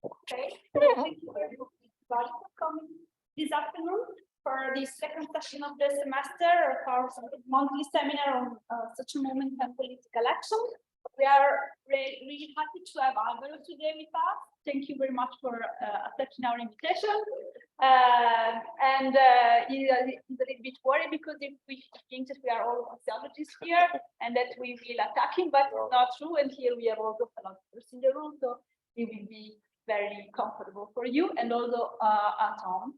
Okay, so thank you very much for coming this afternoon for the second session of the semester of our monthly seminar on such a moment and political action. We are really happy to have Álvaro today with us. Thank you very much for accepting our invitation. He's a little bit worried because if we think that we are all sociologists here and that we will attack him, but it's not true. And here we have also philosophers in the room, so it will be very comfortable for you and also at home.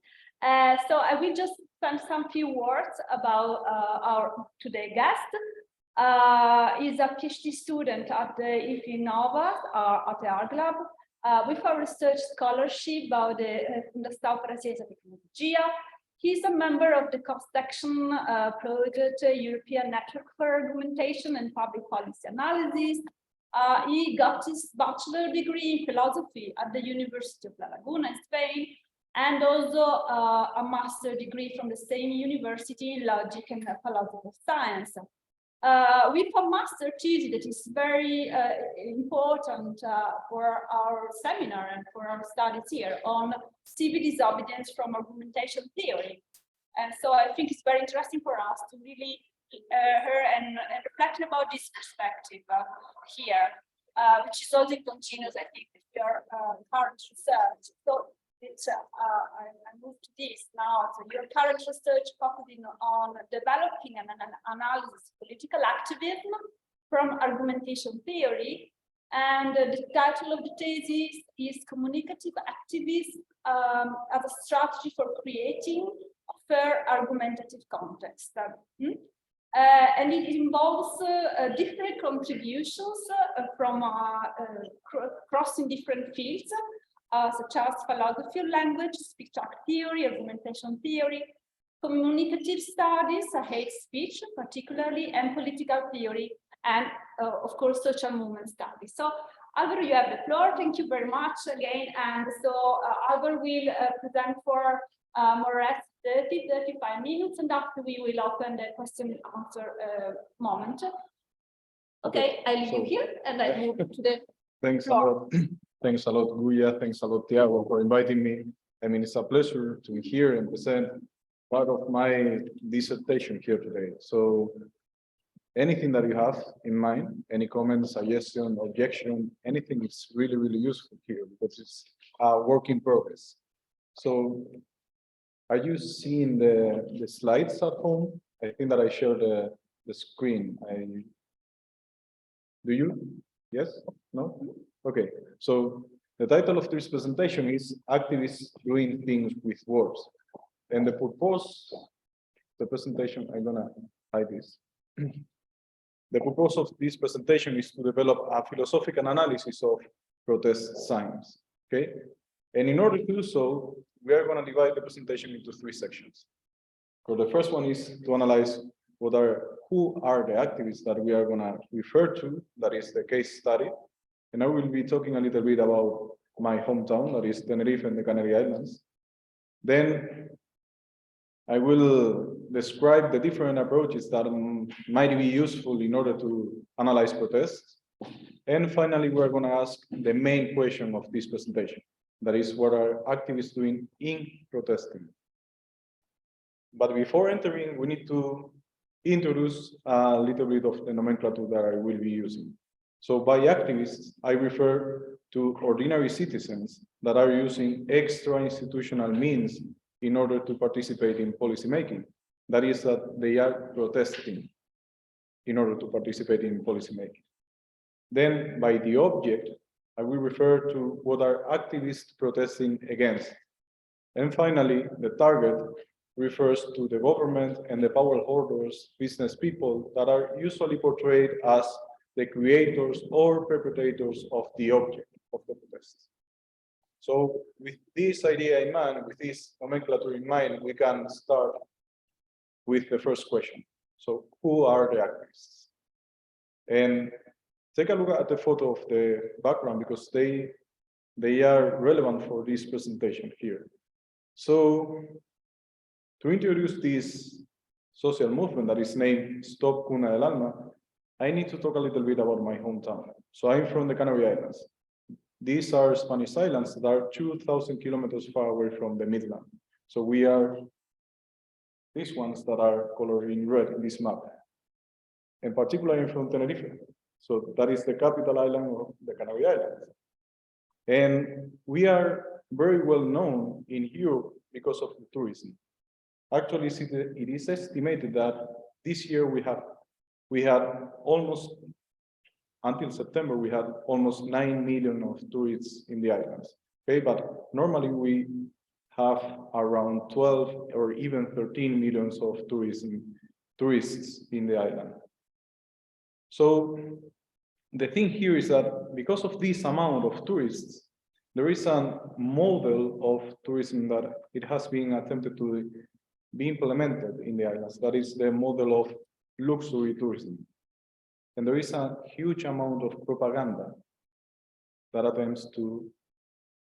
So I will just spend some few words about our today guest. He's a PhD student at the IFILNOVA at the Art Lab with a research scholarship about the Universidade of Guya. He's a member of the cross-section project European Network for Argumentation and Public Policy Analysis. He got his bachelor degree in philosophy at the University of La Laguna in Spain, and also a master degree from the same university in logic and philosophy science. With a master thesis that is very important for our seminar and for our studies here on civil disobedience from argumentation theory. And so I think it's very interesting for us to really hear and reflect about this perspective here, which is also continuous, I think, with your current research. So it's, I move to this now. So your current research focusing on developing and analysis of political activism from argumentation theory. And the title of the thesis is Communicative Activism as a Strategy for Creating a Fair Argumentative Context. And it involves different contributions from crossing different fields, such as philosophy of language, speech act theory, argumentation theory, communicative studies, hate speech particularly, and political theory, and of course, social movement studies. So Álvaro, you have the floor. Thank you very much again. And so Álvaro will present for more or less 30-35 minutes, and after we will open the question and answer moment. Okay, I leave you here and I move to the Thanks floor. a lot. Thanks a lot, Guya. Thanks a lot, Tiago, for inviting me. I mean, it's a pleasure to be here and present part of my dissertation here today. So anything that you have in mind, any comment, suggestion, objection, anything is really, really useful here because it's a work in progress. So are you seeing the slides at home? I think that I shared the screen. Do you? Yes? No? Okay. So the title of this presentation is Activists Doing Things with Words. And the purpose, the presentation, I'm gonna hide this. The purpose of this presentation is to develop a philosophical analysis of protest signs. Okay? And in order to do so, we are going to divide the presentation into three sections. So the first one is to analyze who are the activists that we are going to refer to, that is the case study. And I will be talking a little bit about my hometown, that is Tenerife and the Canary Islands. Then I will describe the different approaches that might be useful in order to analyze protests. And finally, we're going to ask the main question of this presentation. That is, what are activists doing in protesting? But before entering, we need to introduce a little bit of the nomenclature that I will be using. So by activists, I refer to ordinary citizens that are using extra institutional means in order to participate in policymaking. That is that they are protesting in order to participate in policymaking. Then by the object, I will refer to what are activists protesting against. And finally, the target refers to the government and the power holders, business people that are usually portrayed as the creators or perpetrators of the object of the protest. So with this idea in mind, with this nomenclature in mind, we can start with the first question. So who are the activists? And take a look at the photo of the background because they are relevant for this presentation here. So to introduce this social movement that is named Stop Cuna del Alma, I need to talk a little bit about my hometown. So I'm from the Canary Islands. these are Spanish islands that are 2,000 kilometers far away from the midland. So we are these ones that are colored in red in this map, and particularly from Tenerife. So that is the capital island of the Canary Islands. And we are very well known in Europe because of the tourism. Actually, it is estimated that this year we had almost, until September, we had almost 9 million of tourists in the islands. Okay, but normally we have around 12 or even 13 millions of tourists in the island. So the thing here is that because of this amount of tourists, there is a model of tourism that it has been attempted to be implemented in the islands. That is the model of luxury tourism. And there is a huge amount of propaganda that attempts to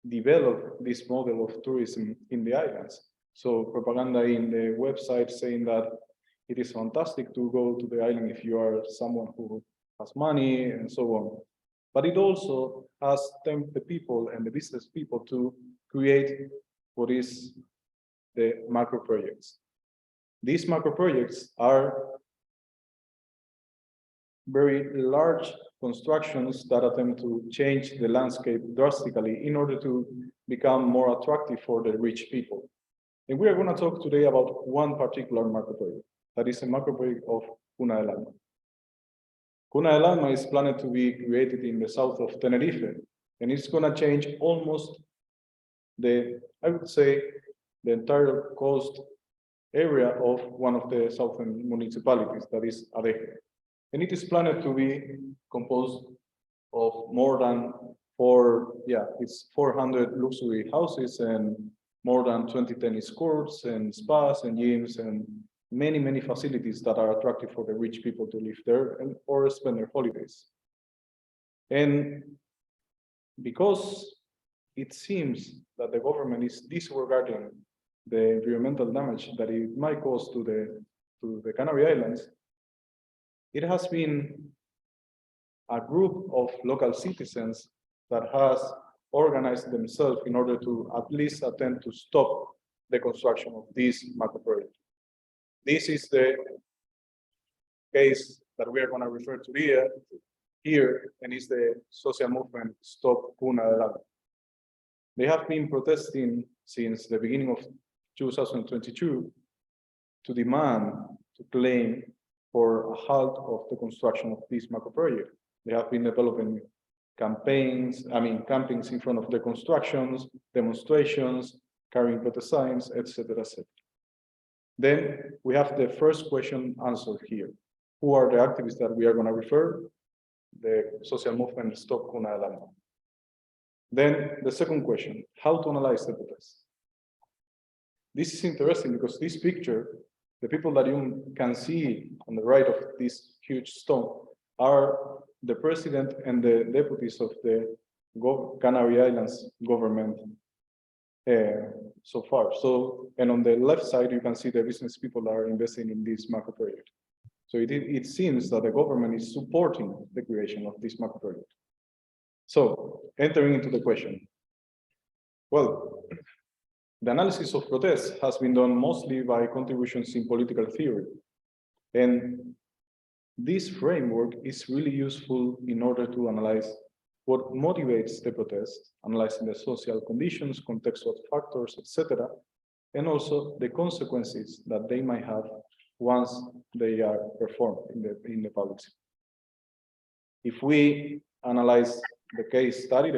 develop this model of tourism in the islands. So propaganda in the website saying that it is fantastic to go to the island if you are someone who has money and so on. But it also has tempted the people and the business people to create what is the macro projects. These macro projects are very large constructions that attempt to change the landscape drastically in order to become more attractive for the rich people. And we are going to talk today about one particular macro project, that is a macro project of Cuna del Alma. Cuna del Alma is planned to be created in the south of Tenerife, and it's going to change almost I would say, the entire coast area of one of the southern municipalities, that is Adeje. And it is planned to be composed of more than 400 luxury houses and more than 20 tennis courts and spas and gyms and many facilities that are attractive for the rich people to live there and or spend their holidays. And because it seems that the government is disregarding the environmental damage that it might cause to the Canary Islands, it has been a group of local citizens that has organized themselves in order to at least attempt to stop the construction of this macro project. This is the case that we are going to refer to here, and is the social movement Stop Cuna del Alma. They have been protesting since the beginning of 2022 to demand, to claim for a halt of the construction of this macro project. They have been developing campings in front of the constructions, demonstrations, carrying protest signs, etc., etc. Then we have the first question answered here. Who are the activists that we are going to refer? The social movement Stop Cuna del Alma. Then the second question, how to analyze the protest? This is interesting because this picture, the people that you can see on the right of this huge stone are the president and the deputies of the Canary Islands government so far. So, and on the left side, you can see the business people that are investing in this macro project. So it seems that the government is supporting the creation of this macro project. So, entering into the question. Well, the analysis of protests has been done mostly by contributions in political theory. And this framework is really useful in order to analyze what motivates the protest, analyzing the social conditions, contextual factors, etc., and also the consequences that they might have once they are performed in the public. If we analyze the case study,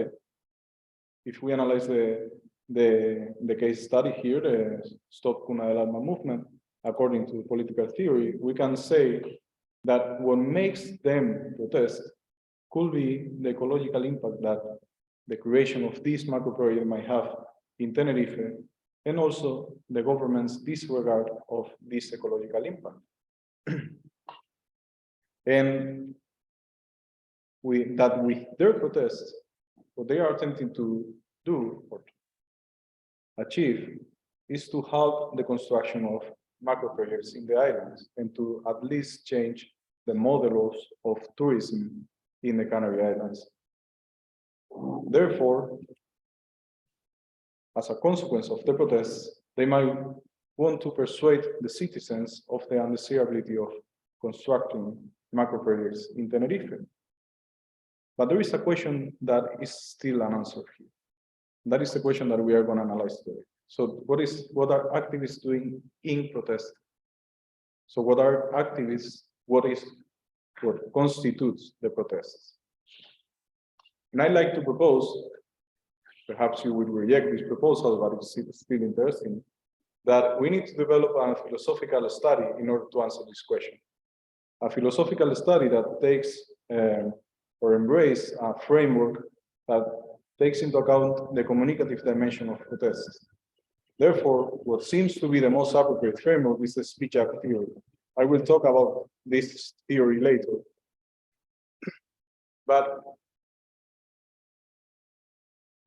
the case study here, the Stop Cuna del Alma movement, according to political theory, we can say that what makes them protest could be the ecological impact that the creation of this macro project might have in Tenerife, and also the government's disregard of this ecological impact. And with their protests, what they are attempting to do or to achieve is to halt the construction of macro projects in the islands and to at least change the model of tourism in the Canary Islands. Therefore, as a consequence of the protests, they might want to persuade the citizens of the undesirability of constructing macro projects in Tenerife. But there is a question that is still unanswered here. That is the question that we are going to analyze today. So what are activists doing in protest? So what are activists, what constitutes the protests? And I'd like to propose, perhaps you would reject this proposal, but it's still interesting, that we need to develop a philosophical study in order to answer this question. A philosophical study that takes or embraces a framework that takes into account the communicative dimension of protests. Therefore, what seems to be the most appropriate framework is the speech act theory. I will talk about this theory later. But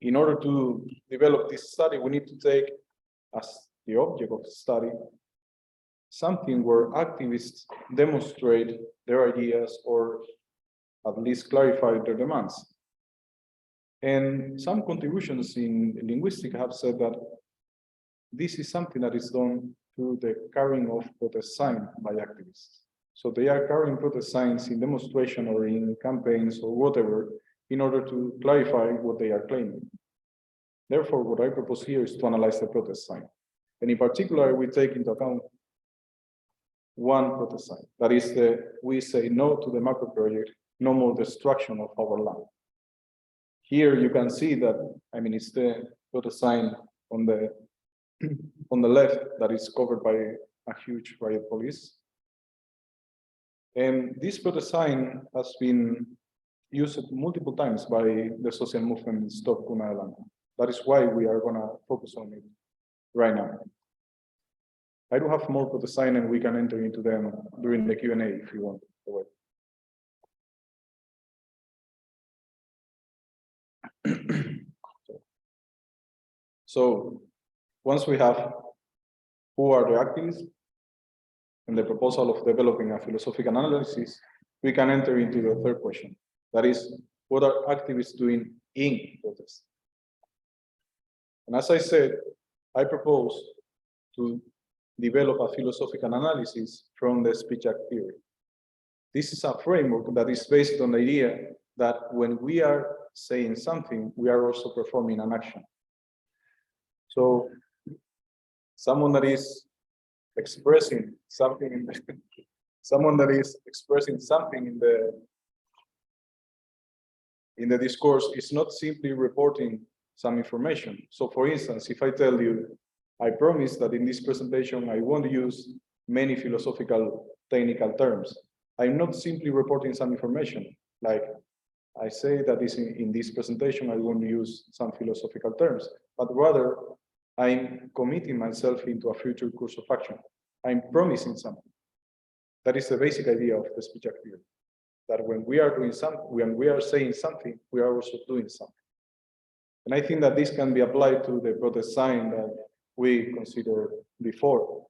in order to develop this study, we need to take as the object of the study something where activists demonstrate their ideas or at least clarify their demands. And some contributions in linguistics have said that this is something that is done through the carrying of protest signs by activists. So they are carrying protest signs in demonstration or in campaigns or whatever in order to clarify what they are claiming. Therefore, what I propose here is to analyze the protest sign. And in particular, we take into account one protest sign. That is we say no to the macro project, no more destruction of our land. Here you can see that, it's the protest sign on the left that is covered by a huge riot police. And this protest sign has been used multiple times by the social movement Stop Cuna de Lana. That is why we are going to focus on it right now. I do have more protest sign and we can enter into them during the Q&A if you want. So once we have who are the activists and the proposal of developing a philosophical analysis, we can enter into the third question. That is, what are activists doing in protest? And as I said, I propose to develop a philosophical analysis from the speech act theory. This is a framework that is based on the idea that when we are saying something, we are also performing an action. So someone that is expressing something in the discourse is not simply reporting some information. So for instance, if I tell you, I promise that in this presentation, I won't use many philosophical technical terms. I'm not simply reporting some information. Like I say that in this presentation, I won't use some philosophical terms, but rather I'm committing myself into a future course of action. I'm promising something. That is the basic idea of the speech act theory. That when we are doing something, when we are saying something, we are also doing something. And I think that this can be applied to the protest sign that we considered before,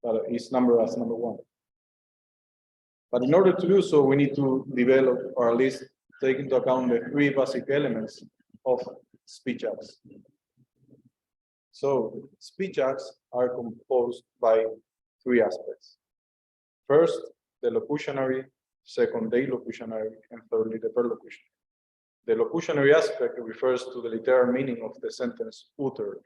that is numbered as number 1. But in order to do so, we need to develop, or at least take into account, the 3 basic elements of speech acts. So speech acts are composed by 3 aspects. First, the locutionary, second, the illocutionary, and thirdly, the perlocutionary. The locutionary aspect refers to the literal meaning of the sentence uttered.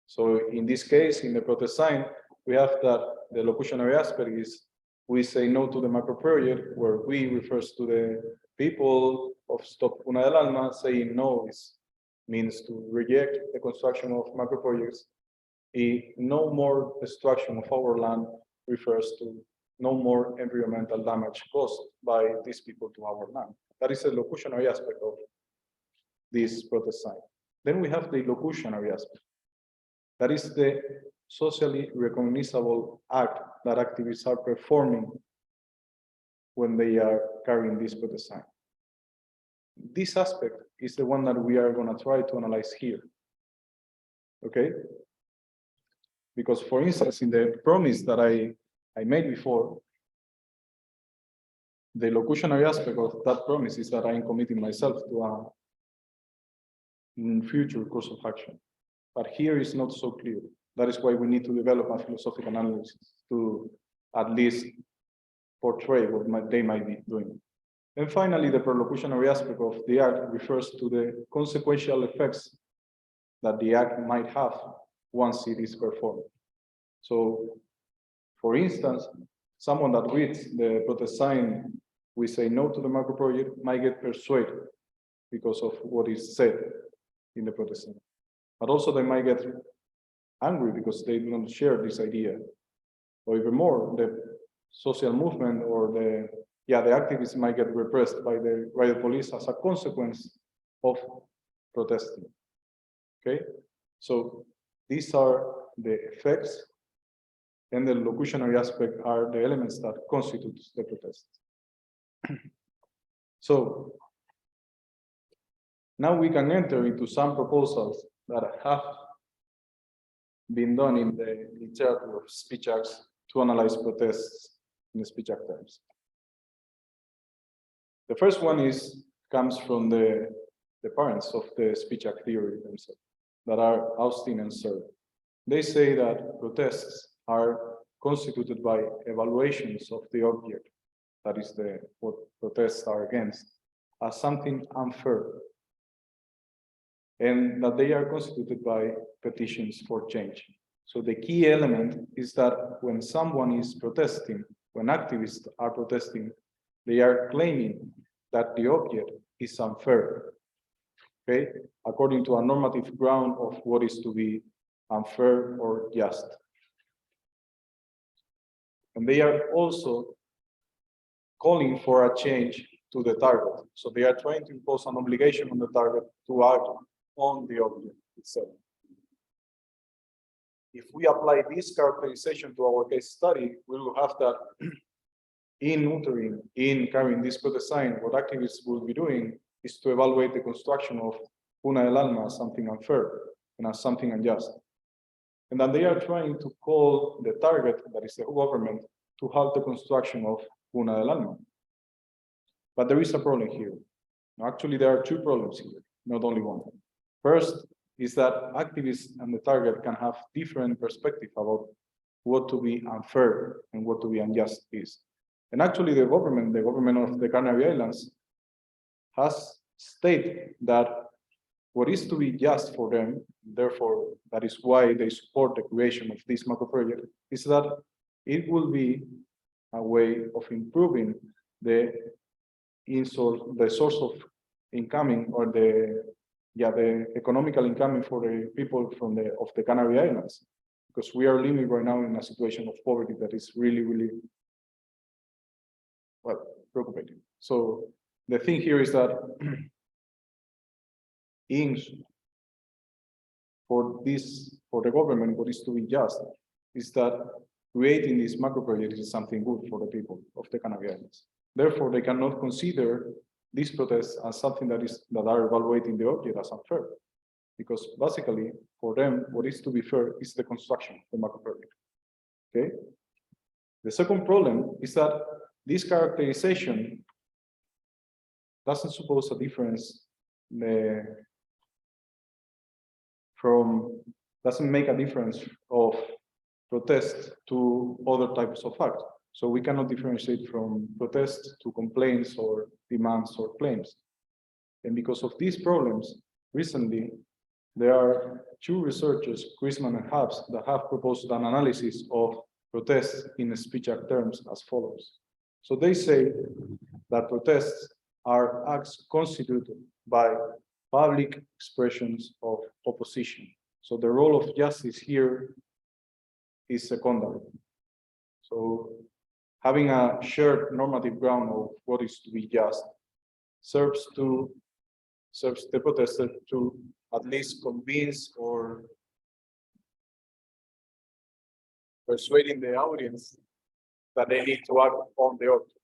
So in this case, in the protest sign, we have that the locutionary aspect is we say no to the macro project, where we refers to the people of Stop Cuna del Alma. Saying no means to reject the construction of macro projects. No more destruction of our land refers to no more environmental damage caused by these people to our land. That is the locutionary aspect of this protest sign. Then we have the illocutionary aspect. That is the socially recognizable act that activists are performing when they are carrying this protest sign. This aspect is the one that we are going to try to analyze here. Okay? Because, for instance, in the promise that I made before, the locutionary aspect of that promise is that I am committing myself future course of action. But here is not so clear. That is why we need to develop a philosophical analysis to at least portray what they might be doing. And finally, the perlocutionary aspect of the act refers to the consequential effects that the act might have once it is performed. So, for instance, someone that reads the protest sign, we say no to the macro project, might get persuaded because of what is said in the protest sign. But also they might get angry because they do not share this idea. Or even more, the social movement or the activists might get repressed by the riot police as a consequence of protesting. Okay, so these are the effects, and the locutionary aspect are the elements that constitute the protest. So now we can enter into some proposals that have been done in the literature of speech acts to analyze protests in the speech act terms. The first one comes from the parents of the speech act theory themselves, that are Austin and Searle. They say that protests are constituted by evaluations of the object, that is what protests are against, as something unfair, and that they are constituted by petitions for change. So the key element is that when someone is protesting, when activists are protesting, they are claiming that the object is unfair, okay, according to a normative ground of what is to be unfair or just. And they are also calling for a change to the target. So they are trying to impose an obligation on the target to act on the object itself. If we apply this characterization to our case study, we will have that in carrying this protest sign, what activists will be doing is to evaluate the construction of Una del Alma as something unfair and as something unjust. And then they are trying to call the target, that is the government, to halt the construction of Una del Alma. But there is a problem here. Actually, there are two problems here, not only one. First is that activists and the target can have different perspectives about what to be unfair and what to be unjust is. And actually, the government of the Canary Islands has stated that what is to be just for them, therefore, that is why they support the creation of this macro project, is that it will be a way of improving the source of incoming, or the economical incoming for the people of the Canary Islands, because we are living right now in a situation of poverty that is really, really, well, preoccupating. So the thing here is that for the government, what is to be just is that creating this macro project is something good for the people of the Canary Islands. Therefore, they cannot consider these protests as something that are evaluating the object as unfair, because basically for them, what is to be fair is the construction of the macro project. Okay. The second problem is that this characterization doesn't suppose a difference doesn't make a difference of protest to other types of acts. So we cannot differentiate from protests to complaints or demands or claims. And because of these problems, recently, there are two researchers, Chrisman and Habs, that have proposed an analysis of protests in speech act terms as follows. So they say that protests are acts constituted by public expressions of opposition. So the role of justice here is secondary. So having a shared normative ground of what is to be just serves the protester to at least convince or persuading the audience that they need to act on the object.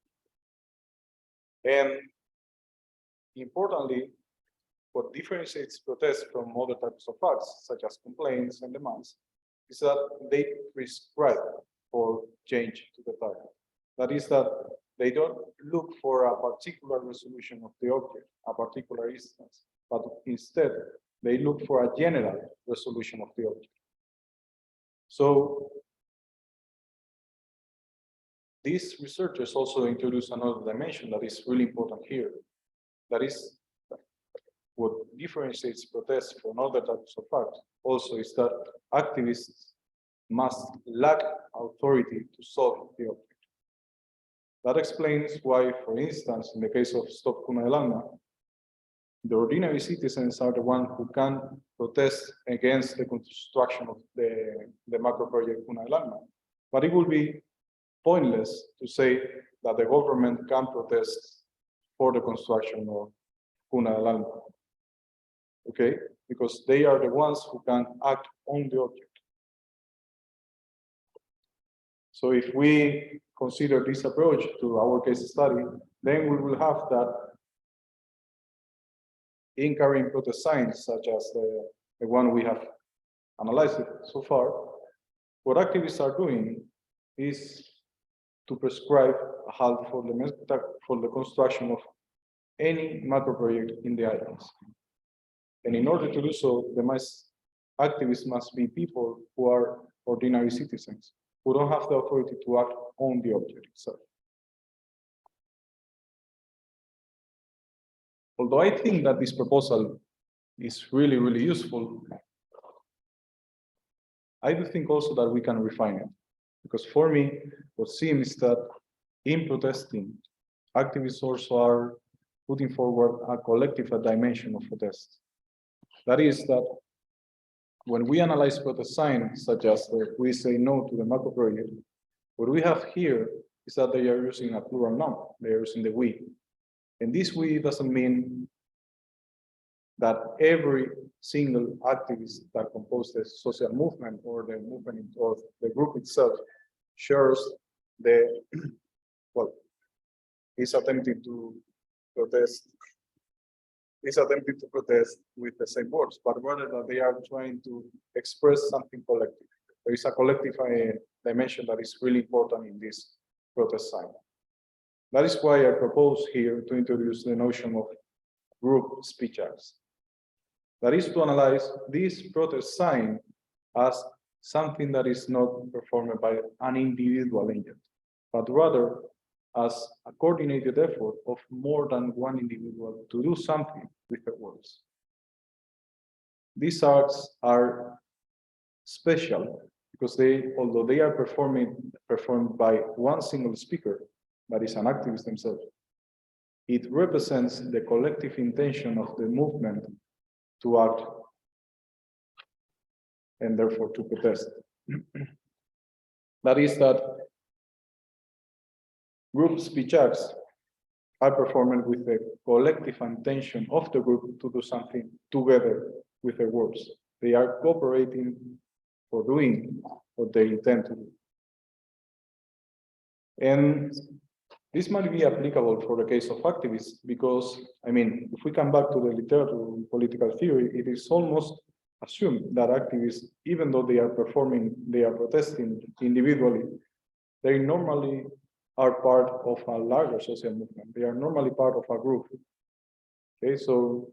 And importantly, what differentiates protests from other types of acts, such as complaints and demands, is that they prescribe for change to the target. That is that they don't look for a particular resolution of the object, a particular instance, but instead they look for a general resolution of the object. So these researchers also introduce another dimension that is really important here. That is what differentiates protests from other types of art also is that activists must lack authority to solve the object. That explains why, for instance, in the case of Stop Cuna del Alma, the ordinary citizens are the ones who can protest against the construction of the macro project Cuna del Alma. But it would be pointless to say that the government can protest for the construction of Cuna del Alma. Okay? Because they are the ones who can act on the object. So if we consider this approach to our case study, then we will have that in carrying protest signs, such as the one we have analyzed so far, what activists are doing is to prescribe a halt for the construction of any macro project in the islands. And in order to do so, activists must be people who are ordinary citizens, who don't have the authority to act on the object itself. Although I think that this proposal is really, really useful, I do think also that we can refine it. Because for me, what seems that in protesting, activists also are putting forward a collective dimension of protest. That is that when we analyze protest signs, such as we say no to the macro project, what we have here is that they are using a plural noun. They are using the we. And this we doesn't mean that every single activist that composes the social movement or the movement or the group itself shares the, well, is attempting to protest with the same words, but rather that they are trying to express something collective. There is a collective dimension that is really important in this protest sign. That is why I propose here to introduce the notion of group speech acts. That is to analyze this protest sign as something that is not performed by an individual agent, but rather as a coordinated effort of more than one individual to do something with their words. These acts are special because although they are performed by one single speaker, that is an activist themselves, it represents the collective intention of the movement to act and therefore to protest. That is that group speech acts are performed with the collective intention of the group to do something together with their words. They are cooperating for doing what they intend to do. And this might be applicable for the case of activists because, I mean, if we come back to the literature in political theory, it is almost assumed that activists, even though they are protesting individually, they normally are part of a larger social movement. They are normally part of a group. Okay, so,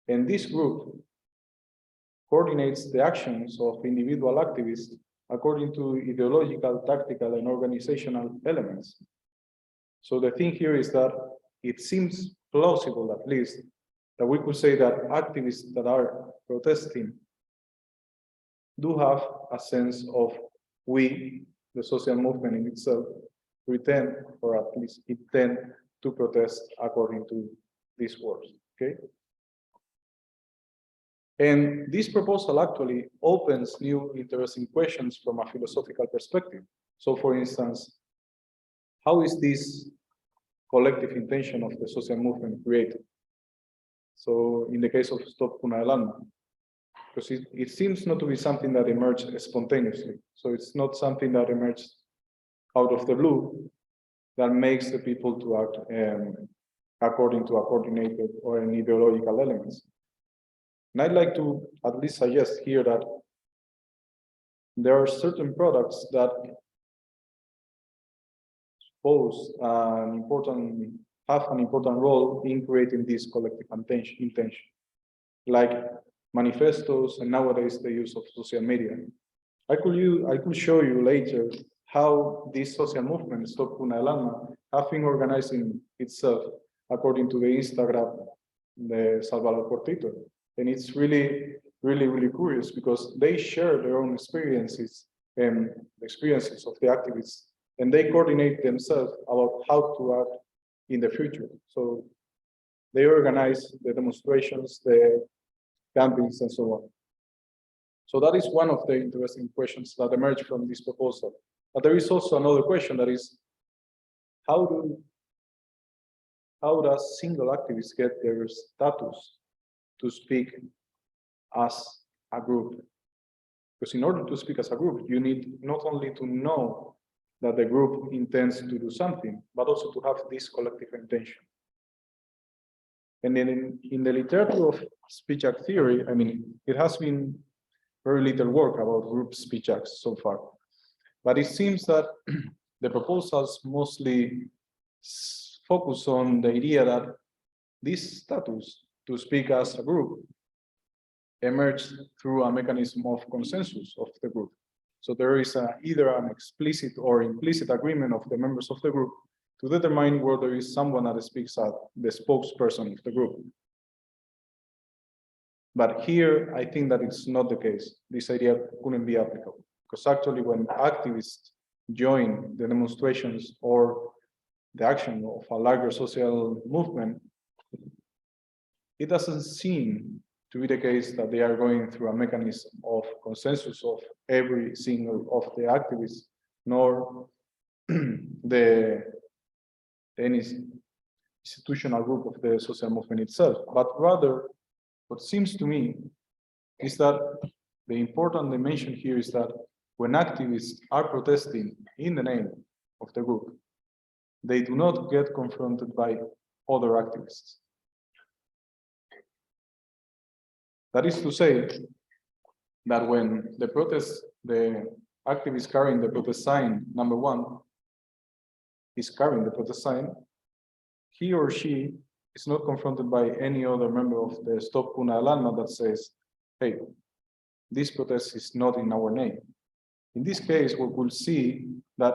and this group coordinates the actions of individual activists according to ideological, tactical, and organizational elements. So the thing here is that it seems plausible, at least, that we could say that activists that are protesting do have a sense of we, the social movement in itself, pretend, or at least intend to protest according to these words, okay? And this proposal actually opens new interesting questions from a philosophical perspective. So for instance, how is this collective intention of the social movement created? So in the case of Stop Cuna del Alma, because it seems not to be something that emerged spontaneously. So it's not something that emerged out of the blue that makes the people to act according to a coordinated or an ideological elements. And I'd like to at least suggest here that there are certain products that have an important role in creating this collective intention. Like manifestos, and nowadays the use of social media. I could show you later how this social movement, Stop Cuna del Alma, have been organizing itself according to the Instagram, the Salvador Cortito. And it's really curious because they share their own experiences and the experiences of the activists, and they coordinate themselves about how to act in the future. So they organize the demonstrations, the campings, and so on. So that is one of the interesting questions that emerge from this proposal. But there is also another question, that is, how does single activists get their status to speak as a group? Because in order to speak as a group, you need not only to know that the group intends to do something, but also to have this collective intention. And then in the literature of speech act theory, I mean, it has been very little work about group speech acts so far. But it seems that the proposals mostly focus on the idea that this status to speak as a group emerged through a mechanism of consensus of the group. So there is either an explicit or implicit agreement of the members of the group to determine whether there is someone that speaks as the spokesperson of the group. But here, I think that it's not the case. This idea couldn't be applicable, because actually when activists join the demonstrations or the action of a larger social movement, it doesn't seem to be the case that they are going through a mechanism of consensus of every single of the activists, nor any institutional group of the social movement itself, but rather what seems to me is that the important dimension here is that when activists are protesting in the name of the group, they do not get confronted by other activists. That is to say that when the activist carrying the protest sign, number one, is carrying the protest sign, he or she is not confronted by any other member of the Stop Cuna del Alma that says, hey, this protest is not in our name. In this case, we will see that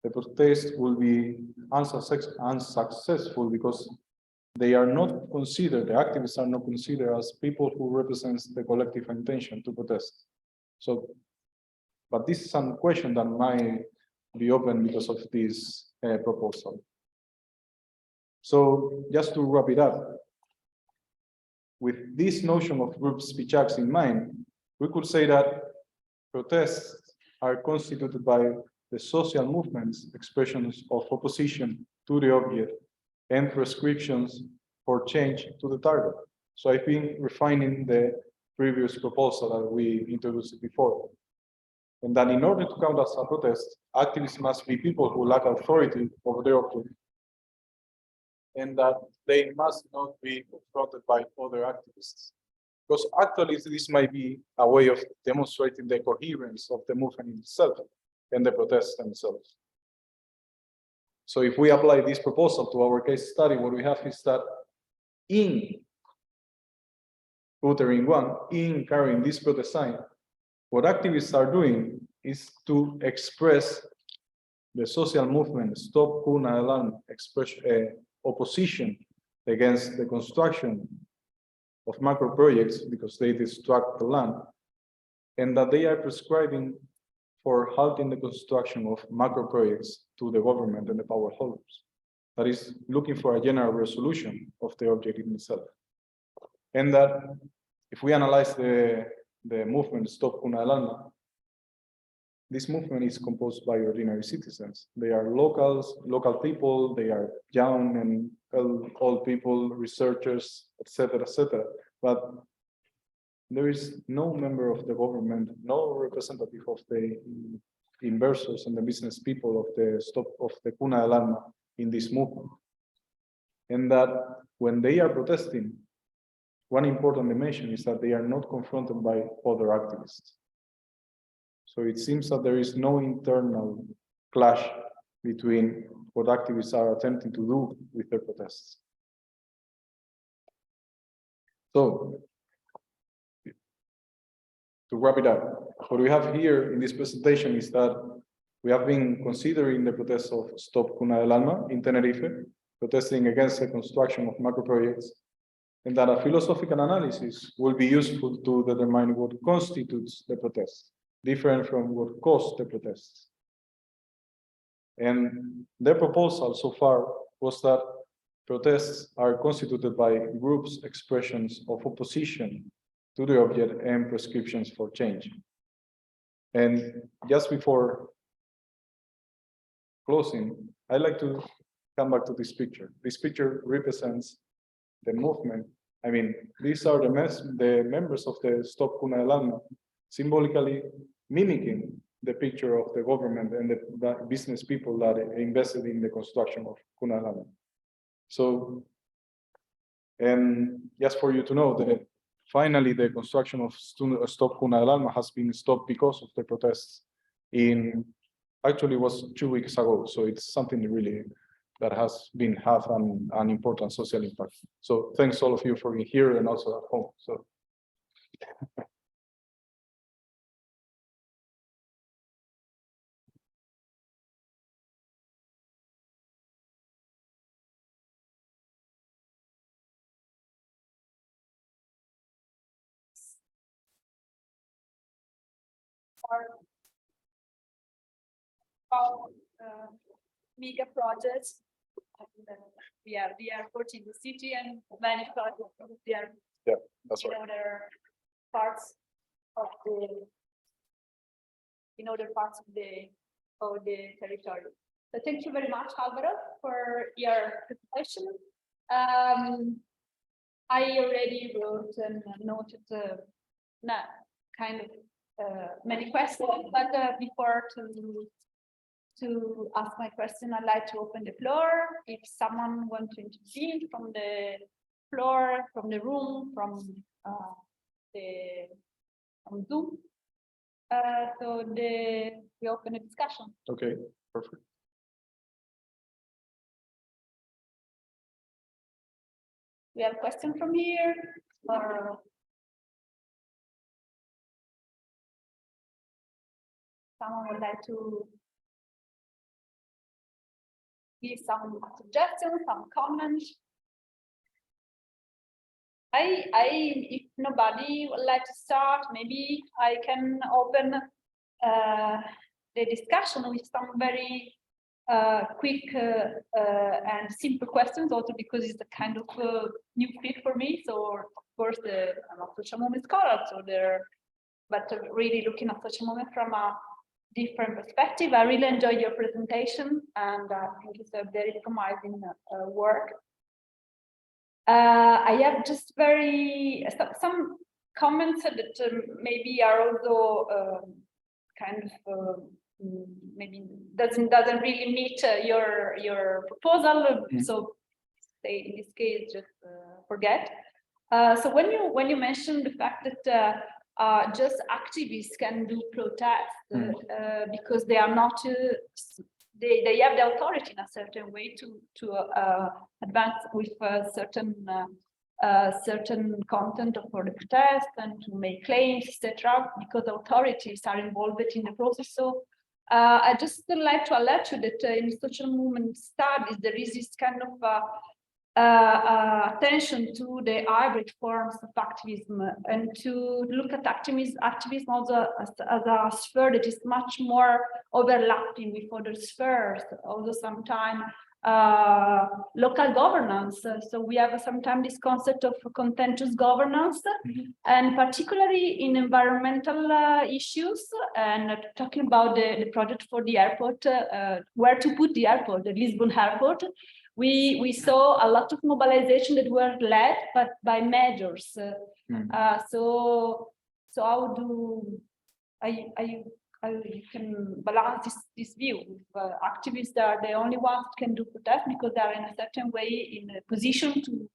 the protest will be unsuccessful because they are not considered, the activists are not considered as people who represent the collective intention to protest. So, but this is a question that might be open because of this proposal. So just to wrap it up, with this notion of group speech acts in mind, we could say that protests are constituted by the social movements, expressions of opposition to the object, and prescriptions for change to the target. So I've been refining the previous proposal that we introduced before. And that in order to count as a protest, activists must be people who lack authority over their object, and that they must not be confronted by other activists. Because actually this might be a way of demonstrating the coherence of the movement itself and the protests themselves. So if we apply this proposal to our case study, what we have is that in carrying this protest sign, what activists are doing is to express the social movement, Stop Cuna del Alma, opposition against the construction of macro projects because they destruct the land, and that they are prescribing for halting the construction of macro projects to the government and the power holders. That is looking for a general resolution of the object in itself. And that if we analyze the movement Stop Cuna del Alma, this movement is composed by ordinary citizens. They are local people, they are young and old people, researchers, etc., etc. But there is no member of the government, no representative of the inversors and the business people of the Cuna del Alma in this movement. And that when they are protesting, one important dimension is that they are not confronted by other activists. So it seems that there is no internal clash between what activists are attempting to do with their protests. So to wrap it up, what we have here in this presentation is that we have been considering the protests of Stop Cuna del Alma in Tenerife, protesting against the construction of macro projects, and that a philosophical analysis will be useful to determine what constitutes the protest, different from what caused the protests. And their proposal so far was that protests are constituted by groups' expressions of opposition to the object and prescriptions for change. And just before closing, I'd like to come back to this picture. This picture represents the movement. I mean, these are the members of the Stop Cuna del Alma, symbolically mimicking the picture of the government and the business people that invested in the construction of Cuna del Alma. So, and just for you to know that finally the construction of Stop Cuna del Alma has been stopped because of the protests actually was 2 weeks ago. So it's something really that has have an important social impact. So thanks all of you for being here and also at home. So. Mega projects. We are in the city and many projects there. Yeah, that's right. Other parts of the territory. So thank you very much, Álvaro, for your presentation. I already wrote and noted kind of many questions, but before to ask my question, I'd like to open the floor. If someone wants to intervene from the floor, from the room, from Zoom, we open a discussion. Okay, perfect. We have a question from here, or someone would like to give some suggestions, some comments. If nobody would like to start, maybe I can open the discussion with some very quick and simple questions, also because it's a kind of new field for me. So of course, I'm a social movement scholar, so but really looking at social movement from a different perspective. I really enjoyed your presentation, and I think it's a very promising work. I have just some comments that maybe are also kind of maybe doesn't really meet your proposal. So in this case, just forget. So when you mentioned the fact that just activists can do protests because they are not they have the authority in a certain way to advance with certain content for the protest and to make claims, etc. Because authorities are involved in the process. So I just would like to alert you that in social movement studies there is this kind of attention to the hybrid forms of activism, and to look at activism also as a sphere that is much more overlapping with other spheres, also sometimes local governance. So we have sometimes this concept of contentious governance, and particularly in environmental issues, and talking about the project for the airport, where to put the airport, the Lisbon airport. We saw a lot of mobilization that were led by majors. So how do you can balance this view? Activists are the only ones that can do protest because they are in a certain way in a position to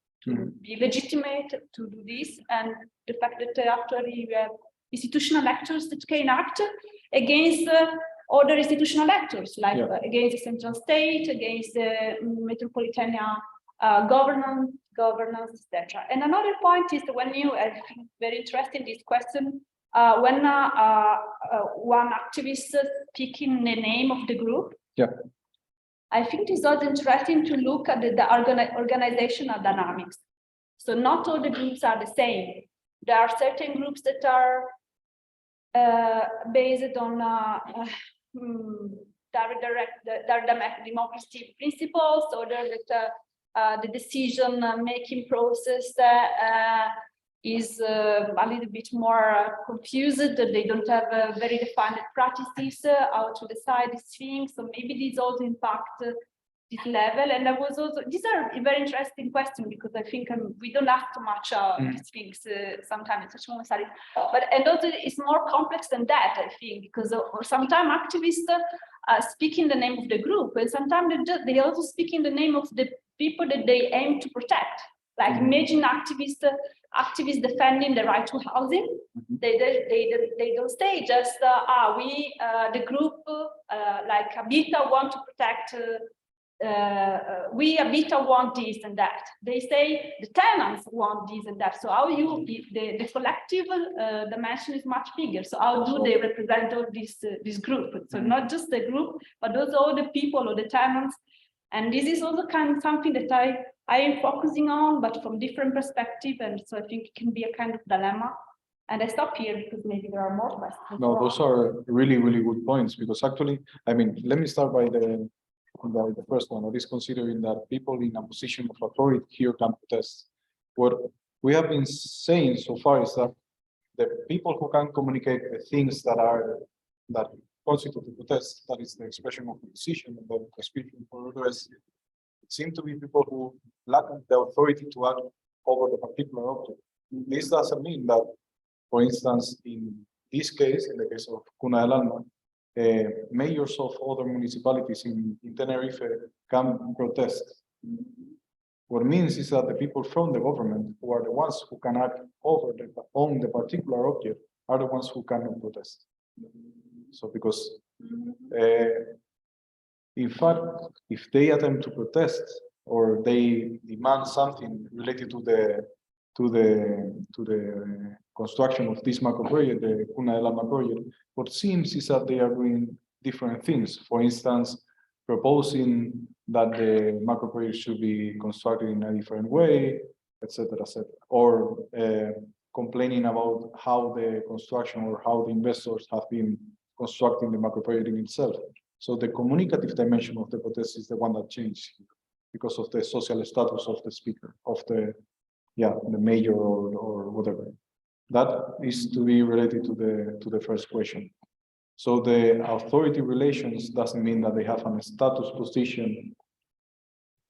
be legitimate to do this, and the fact that actually we have institutional actors that can act against other institutional actors, like against the central state, against the metropolitan governance, etc. And another point is when I think very interesting this question when one activist speaking the name of the group. Yeah. I think it's also interesting to look at the organizational dynamics. So not all the groups are the same. There are certain groups that are based on direct democracy principles, or that the decision-making process is a little bit more confused, that they don't have very defined practices how to decide these things. So maybe these also impact this level. And there was also, these are a very interesting question, because I think we don't ask too much these things sometimes in such moments. But and also it's more complex than that, I think, because sometimes activists speak in the name of the group, and sometimes they also speak in the name of the people that they aim to protect. Like imagine activists defending the right to housing. They don't say just we the group like Abita want to protect. We Abita want this and that. They say the tenants want this and that. So how you the collective dimension is much bigger. So how do they represent all this group? So not just the group, but also all the people or the tenants. And this is also kind of something that I am focusing on, but from different perspective. And so I think it can be a kind of dilemma. And I stop here because maybe there are more questions. No, those are really, really good points, because actually, I mean, let me start by the first one, or is considering that people in a position of authority here can protest. What we have been saying so far is that the people who can communicate the things that constitute the protest, that is the expression of the decision and the speech for others, seem to be people who lack the authority to act over the particular object. This doesn't mean that, for instance, in this case, in the case of Cuna del Alma, mayors of other municipalities in Tenerife can protest. What it means is that the people from the government, who are the ones who can act on the particular object, are the ones who cannot protest. So because in fact, if they attempt to protest or they demand something related to the construction of this macro project, the Cuna del Alma project, what seems is that they are doing different things. For instance, proposing that the macro project should be constructed in a different way, etc., etc., or complaining about how the construction or how the investors have been constructing the macro project in itself. So the communicative dimension of the protest is the one that changed because of the social status of the speaker, of the mayor or whatever. That is to be related to the first question. So the authority relations doesn't mean that they have a status position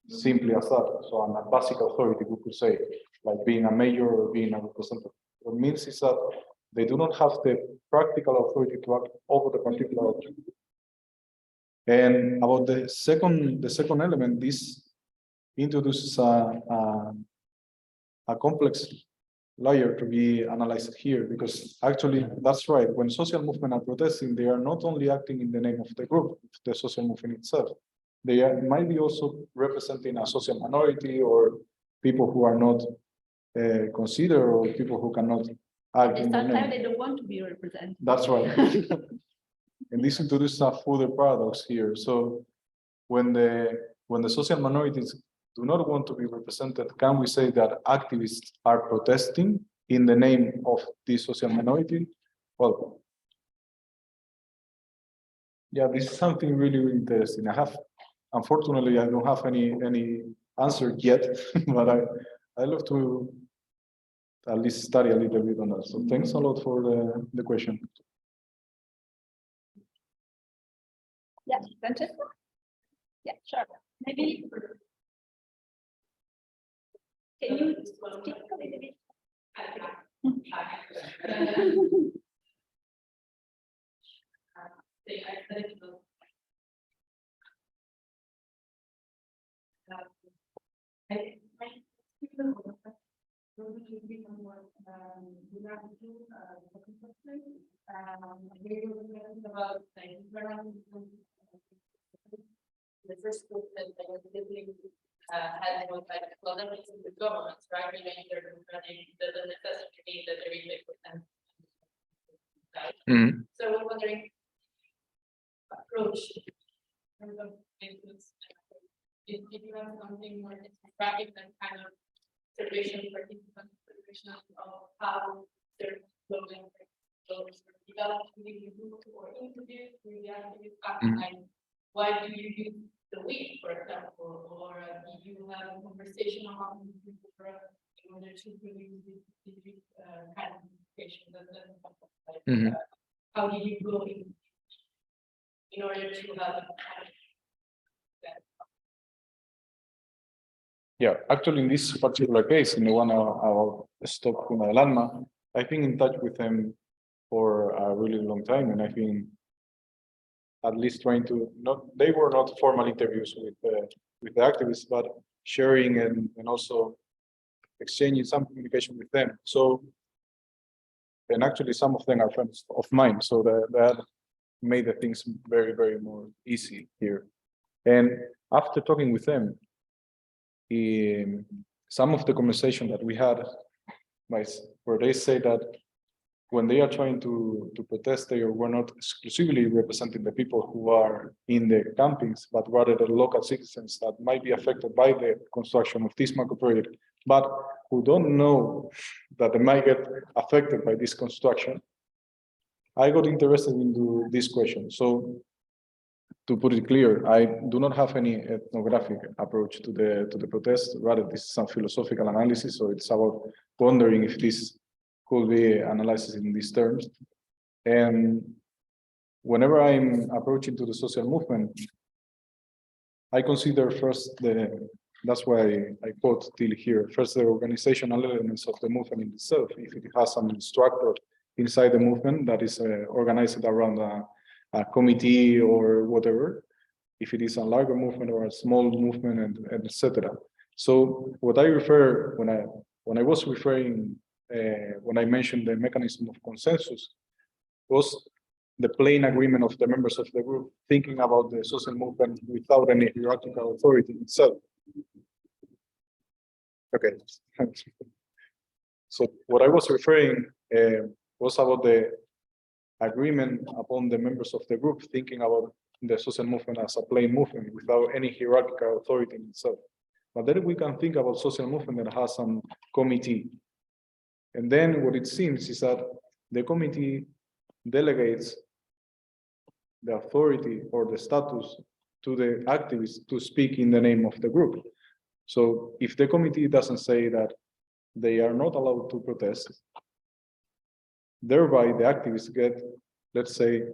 simply as that. So on a basic authority, we could say, like being a mayor or being a representative. What it means is that they do not have the practical authority to act over the particular object. And about the second element, this introduces a complex layer to be analyzed here, because actually that's right. When social movement are protesting, they are not only acting in the name of the group, the social movement itself. They might be also representing a social minority or people who are not considered, or people who cannot act in the name. Sometimes they don't want to be represented. That's right. And this introduces a further paradox here. So when the social minorities do not want to be represented, can we say that activists are protesting in the name of this social minority? Well, yeah, this is something really, really interesting. Unfortunately, I don't have any answer yet, but I love to at least study a little bit on that. So thanks a lot for the question. Yeah, Francesca? Yeah, sure. Maybe. Can you speak a little bit? The first group that had was like collaborating with governments, right? Doesn't necessarily mean that they relate with them. Mhm. So I was wondering, approach in terms of business, if you have something more democratic than kind of observation, participant observation of how they're flowing, those developed within the group or introduced with the activist appetite. Why do you use the week, for example, or do you have a conversation among the group in order to produce this specific kind of communication that doesn't like, Mhm. how do you go in order to have that? Yeah, actually, in this particular case, in the one about Stop Una del Alma, I've been in touch with them for a really long time, and I've been at least trying to they were not formal interviews with the activists, but sharing and also exchanging some communication with them. So, and actually some of them are friends of mine, so that made the things very, very more easy here. And after talking with them, in some of the conversation that we had, where they say that when they are trying to protest, they were not exclusively representing the people who are in the campings, but rather the local citizens that might be affected by the construction of this macro project, but who don't know that they might get affected by this construction. I got interested into this question. So to put it clear, I do not have any ethnographic approach to the protest. Rather, this is some philosophical analysis. So it's about pondering if this could be analyzed in these terms. And whenever I'm approaching to the social movement, I consider first that's why I quote till here, first the organizational elements of the movement in itself. If it has some structure inside the movement that is organized around a committee or whatever, if it is a larger movement or a small movement, and etc. So what I refer when I was referring when I mentioned the mechanism of consensus was the plain agreement of the members of the group thinking about the social movement without any hierarchical authority itself. Okay. So what I was referring was about the agreement upon the members of the group thinking about the social movement as a plain movement without any hierarchical authority in itself. But then we can think about social movement that has some committee. And then what it seems is that the committee delegates the authority or the status to the activists to speak in the name of the group. So if the committee doesn't say that they are not allowed to protest, thereby the activists get, let's say,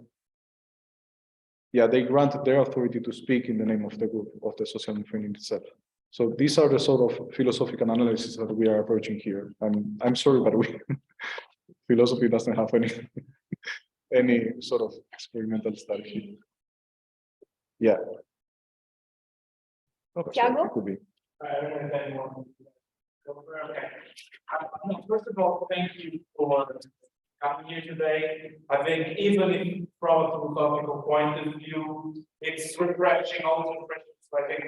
yeah, they granted their authority to speak in the name of the group, of the social movement itself. So these are the sort of philosophical analysis that we are approaching here. I'm sorry, but philosophy doesn't have any sort of experimental study. Yeah. Okay, Tiago? so it could be. Okay. First of all, thank you for coming here today. I think even if from a philosophical point of view, it's refreshing, always refreshing. So I think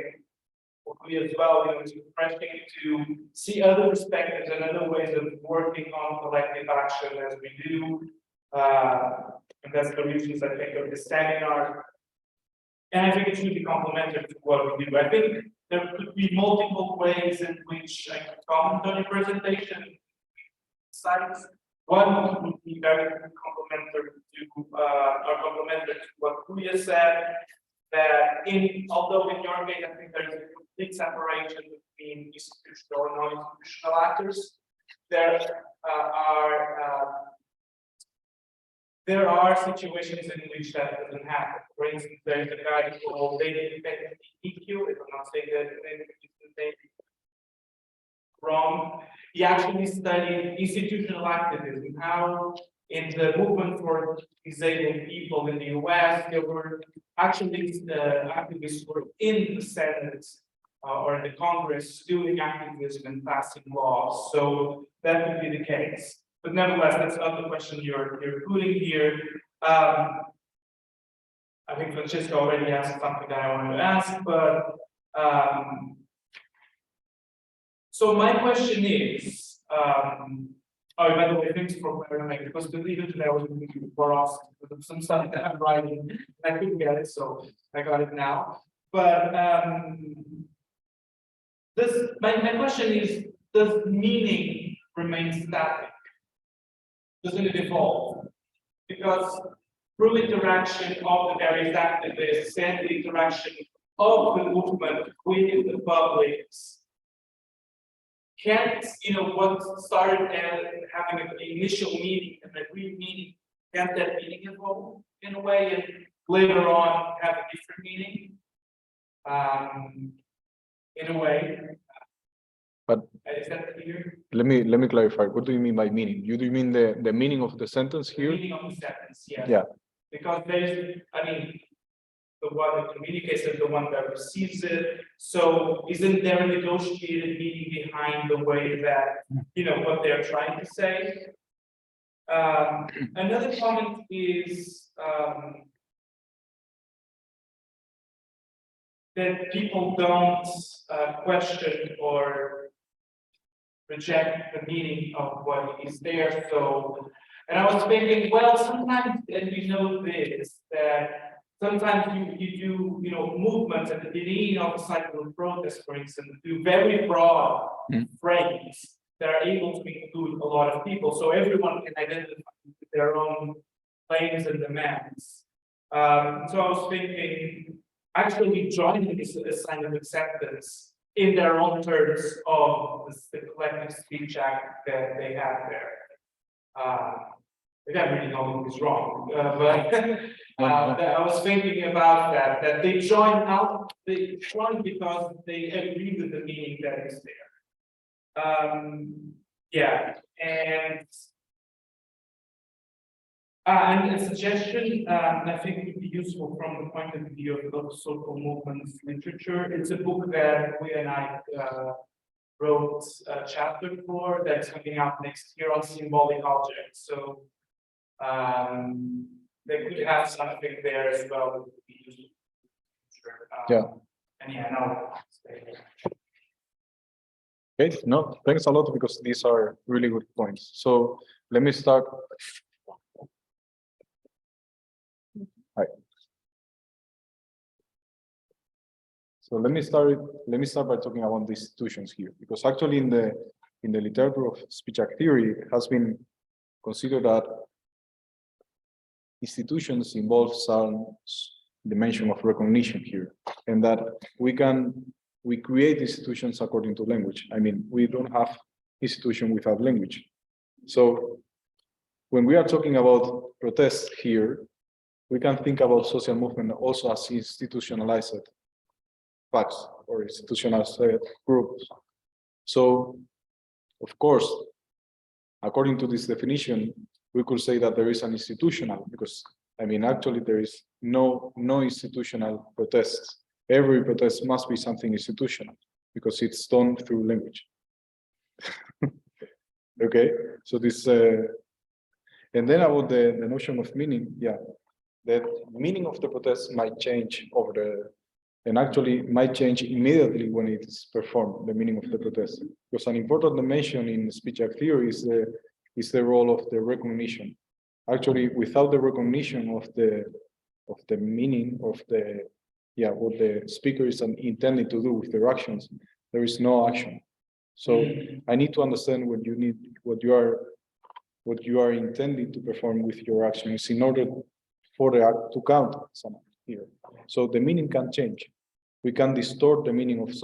for me as well, it's refreshing to see other perspectives and other ways of working on collective action as we do. And that's the reasons I think of this seminar. And I think it's really complementary to what we do. I think there could be multiple ways in which I could comment on your presentation. Sites. One would be very complementary to what Guya said, that although in your case I think there is a complete separation between institutional and non-institutional actors, there are situations in which that doesn't happen. For instance, there's a guy called David EQ, if I'm not saying that name wrong. He actually studied institutional activism, how in the movement for disabled people in the US, there were actually activists were in the Senate or in the Congress doing activism and passing laws. So that would be the case. But nevertheless, that's not the question you're putting here. I think Francesco already asked something that I wanted to ask, but so my question is, Oh, by the way, thanks for clarifying, because even today I was looking for us, some stuff that I'm writing, I couldn't get it, so I got it now. But my question is, does meaning remain static? Doesn't it evolve? Because through interaction of the various activists and the interaction of the movement with the public, can't, what started as having an initial meaning and agreed meaning, can't that meaning evolve in a way and later on have a different meaning? In a way. But is that clear? let me clarify. What do you mean by meaning? Do you mean the meaning of the sentence here? The meaning of the sentence, yes. Yeah. Because there's, the one that communicates is the one that receives it. So isn't there a negotiated meaning behind the way that, what they're trying to say? Another comment is that people don't question or reject the meaning of what is there. So, and I was thinking, well, sometimes, and we know this, that sometimes you do, movements at the beginning of a cycle of protest, for instance, do very broad frames that are able to include a lot of people. So everyone can identify with their own claims and demands. So I was thinking, actually joining this sign of acceptance in their own terms of the collective speech act that they have there. I don't really know who is wrong, but I was thinking about that they join because they agree with the meaning that is there. Yeah, and a suggestion I think would be useful from the point of view of social movements literature. It's a book that we and I wrote a chapter for that's coming out next year on symbolic objects. So they could have something there as well that would be useful. Yeah. And yeah, no. Okay, no, thanks a lot because these are really good points. So let me start. Hi. So let me start by talking about the institutions here, because actually in the literature of speech act theory, it has been considered that institutions involve some dimension of recognition here, and that we create institutions according to language. I mean, we don't have institution without language. So when we are talking about protests here, we can think about social movement also as institutionalized facts or institutionalized groups. So, of course, according to this definition, we could say that there is an institutional, because I mean, actually there is no institutional protests. Every protest must be something institutional because it's done through language. Okay, so this, and then about the notion of meaning, yeah, the meaning of the protest might change over and actually might change immediately when it is performed, the meaning of the protest. Because an important dimension in speech act theory is the role of the recognition. Actually, without the recognition of the meaning of what the speaker is intended to do with their actions, there is no action. So I need to understand what you are intending to perform with your actions in order for the act to count somehow here. So the meaning can change. We can distort the meaning of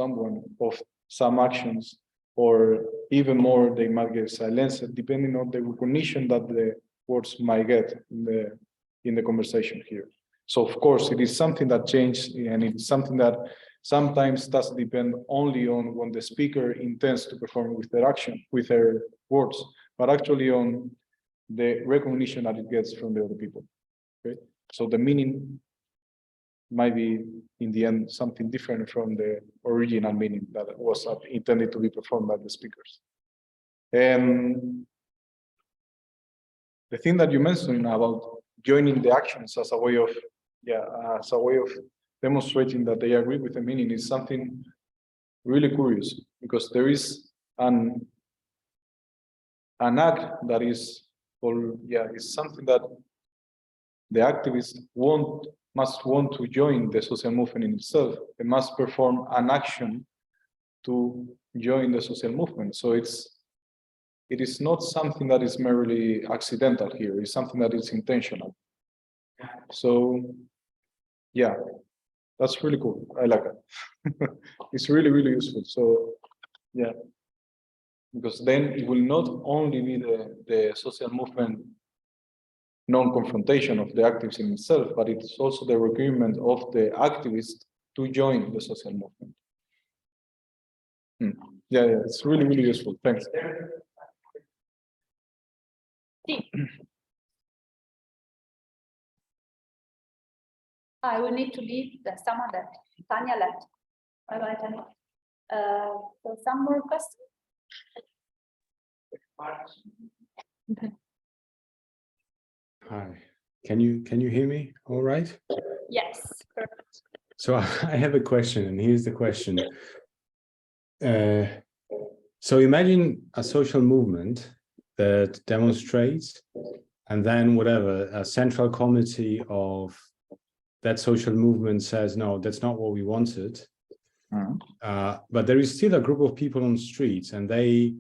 some actions, or even more, they might get silenced depending on the recognition that the words might get in the conversation here. So of course, it is something that changes, and it's something that sometimes does depend only on when the speaker intends to perform with their action, with their words, but actually on the recognition that it gets from the other people. Okay, so the meaning might be in the end something different from the original meaning that was intended to be performed by the speakers. And the thing that you mentioned about joining the actions as a way of demonstrating that they agree with the meaning is something really curious, because there is an act that is, is something that the activist must want to join the social movement in itself. It must perform an action to join the social movement. So it is not something that is merely accidental here. It's something that is intentional. So yeah, that's really cool. I like it. It's really, really useful. So yeah, because then it will not only be the social movement non-confrontation of the activists in itself, but it's also the requirement of the activists to join the social movement. Yeah, it's really, really useful. Thanks. I will need to leave. Someone left. Tanya left. Bye bye, Tanya. So some more questions? Hi, can you hear me all right? Yes, perfect. So I have a question, and here's the question. So imagine a social movement that demonstrates, and then whatever, a central committee of that social movement says, no, that's not what we wanted. But there is still a group of people on the streets, and they,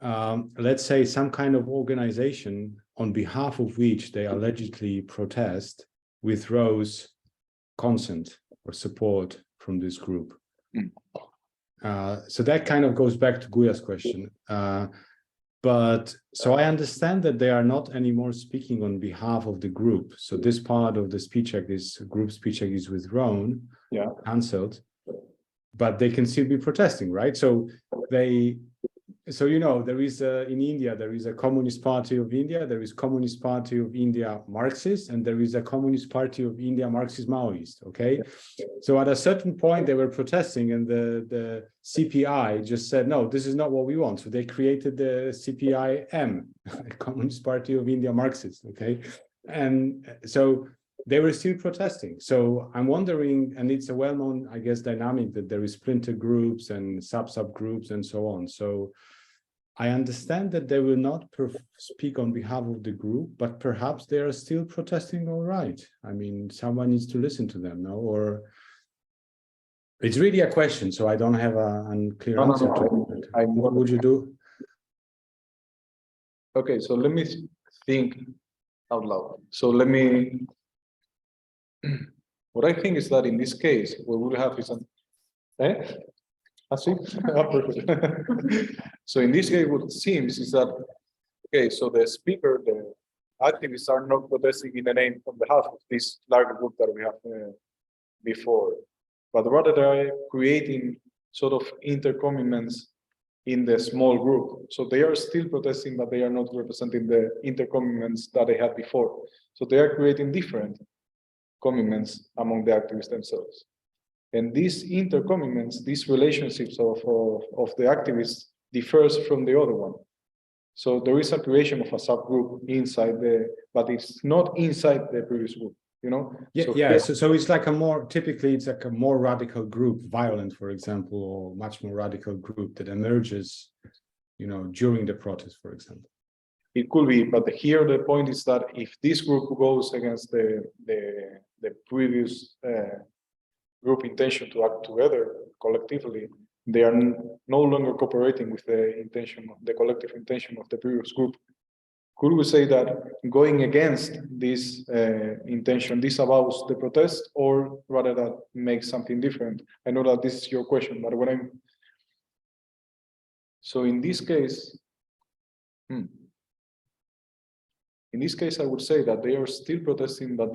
let's say, some kind of organization on behalf of which they allegedly protest withdraws consent or support from this group. So that kind of goes back to Guya's question. But so I understand that they are not anymore speaking on behalf of the group. So this part of the speech act, this group speech act, is withdrawn, cancelled, but they can still be protesting, right? So you know, there is in India, there is a Communist Party of India, there is Communist Party of India Marxist, and there is a Communist Party of India Marxist Maoist, okay? So at a certain point they were protesting, and the CPI just said, no, this is not what we want. So they created the CPI-M, Communist Party of India Marxist, okay? And so they were still protesting. So I'm wondering, and it's a well-known, I guess, dynamic that there is splinter groups and sub-groups and so on. So I understand that they will not speak on behalf of the group, but perhaps they are still protesting all right. I mean, someone needs to listen to them, no? Or it's really a question, so I don't have a clear answer to it. What would you do? Okay, so let me think out loud. So let me, what I think is that in this case, what we'll have is so in this case, what it seems is that, okay, so the speaker, the activists are not protesting in the name on behalf of this larger group that we have before, but rather they are creating sort of intercommitments in the small group. So they are still protesting, but they are not representing the intercommitments that they had before. So they are creating different commitments among the activists themselves. And these intercommitments, these relationships of the activists differs from the other one. So there is a creation of a subgroup inside but it's not inside the previous group, you know? Yeah, so it's like typically it's like a more radical group, violent, for example, or much more radical group that emerges, you know, during the protest, for example. It could be, but here the point is that if this group goes against the previous group intention to act together collectively, they are no longer cooperating with the collective intention of the previous group. Could we say that going against this intention disavows the protest, or rather that makes something different? I know that this is your question, but what I'm... So in this case, I would say that they are still protesting, but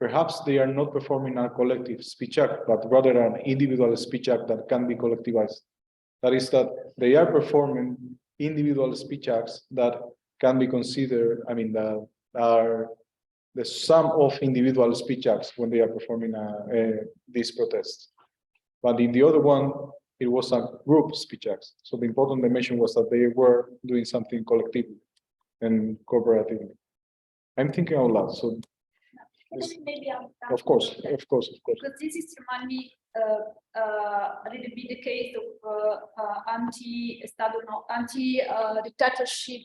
perhaps they are not performing a collective speech act, but rather an individual speech act that can be collectivized. That is that they are performing individual speech acts that can be considered, I mean, that are the sum of individual speech acts when they are performing these protests. But in the other one, it was a group speech acts. So the important dimension was that they were doing something collectively and cooperatively. I'm thinking out loud, so Maybe Of course, of course, of course. because this is remind me a little bit the case of anti-dictatorship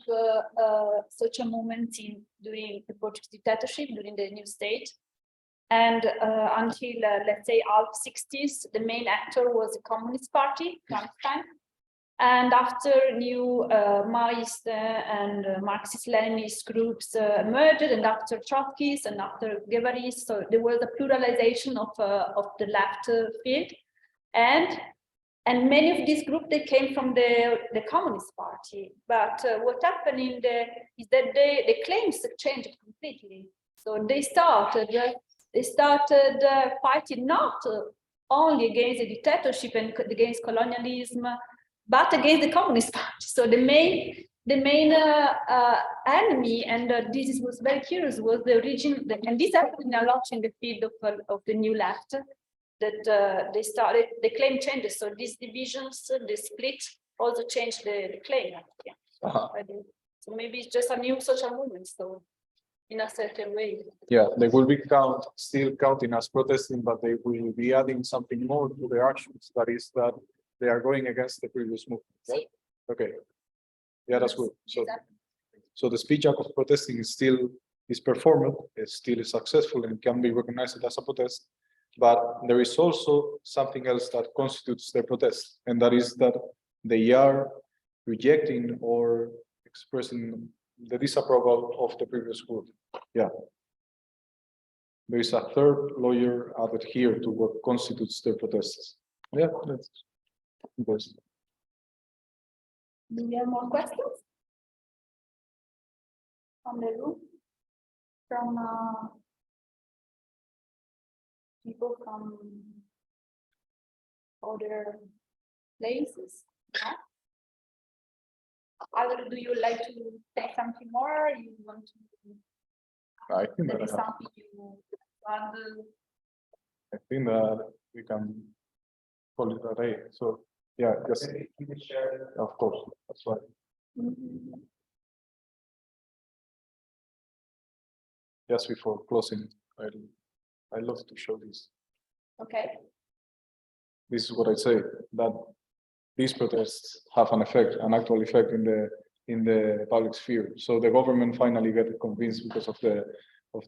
social movement during the Portuguese dictatorship, during the new state. And until, let's say, half 60s, the main actor was the Communist Party, Rammstein. And after new Maoist and Marxist-Leninist groups emerged, and after Trotskyists and after Guevarists, so there was a pluralization of the left field. And many of these groups, they came from the Communist Party. But what happened is that the claims changed completely. So they started fighting not only against the dictatorship and against colonialism, but against the Communist Party. So the main enemy, and this was very curious, was the origin, and this happened a lot in the field of the new left, that the claim changes. So these divisions, the split, also changed the claim. Yeah. So maybe it's just a new social movement. So in a certain way. Yeah, they will be still counting as protesting, but they will be adding something more to their actions. That is that they are going against the previous movement, right? Okay. Yeah, that's good. So the speech act of protesting is performed, is still successful and can be recognized as a protest. But there is also something else that constitutes their protest, and that is that they are rejecting or expressing the disapproval of the previous group. Yeah. There is a third lawyer added here to what constitutes their protests. Yeah, that's interesting. Do we have more questions? From the room? From people from other places? Yeah? Either do you like to say something more? You want to? I think There is that something you want to. I think that we can call it a day. So yeah, just of course, that's right. Just before closing, I love to show this. Okay. This is what I say, that these protests have an effect, an actual effect in the public sphere. So the government finally got convinced because of the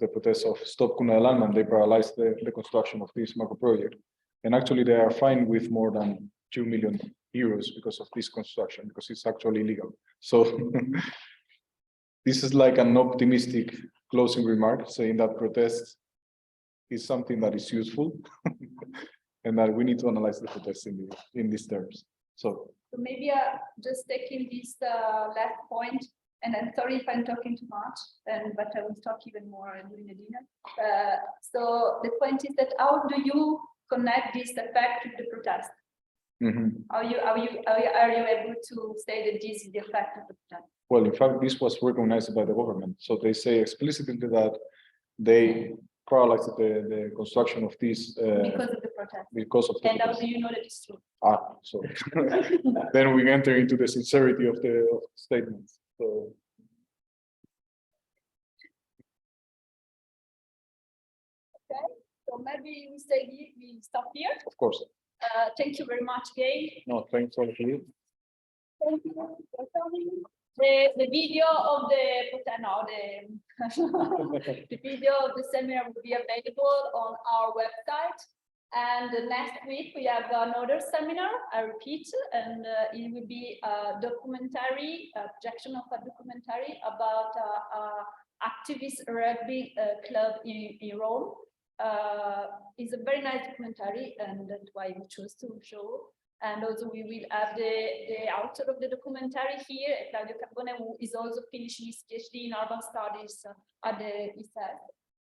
protests of Stop Cuna del Alma, and they paralyzed the construction of this macro project. And actually they are fined with more than 2 million euros because of this construction, because it's actually illegal. So this is like an optimistic closing remark, saying that protest is something that is useful and that we need to analyze the protest in these terms. So maybe just taking this last point, and I'm sorry if I'm talking too much, but I will talk even more during the dinner. So the point is that how do you connect this effect with the protest? Are you able to say that this is the effect of the protest? Well, in fact, this was recognized by the government. So they say explicitly that they paralyzed the construction of this because of the protest. Because of the and protest. How do you know that it's true? So then we enter into the sincerity of the statements. So okay, so maybe we stop here. Of course. Thank you very much, Gail. No, thanks all of you. Thank you for coming. The video of the video of the seminar will be available on our website. And next week we have another seminar, I repeat, and it will be a documentary, a projection of a documentary about activist rugby club in Rome. It's a very nice documentary, and that's why we chose to show. And also we will have the author of the documentary here, Claudio Carbone, who is also finishing his PhD in urban studies at the IFILNOVA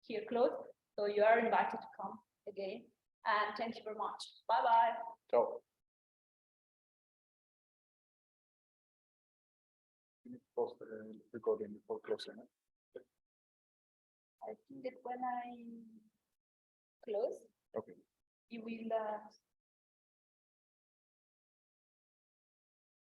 here close. So you are invited to come again. And thank you very much. Bye-bye. Ciao. You need to post the recording before closing. I think that when I close, okay, you will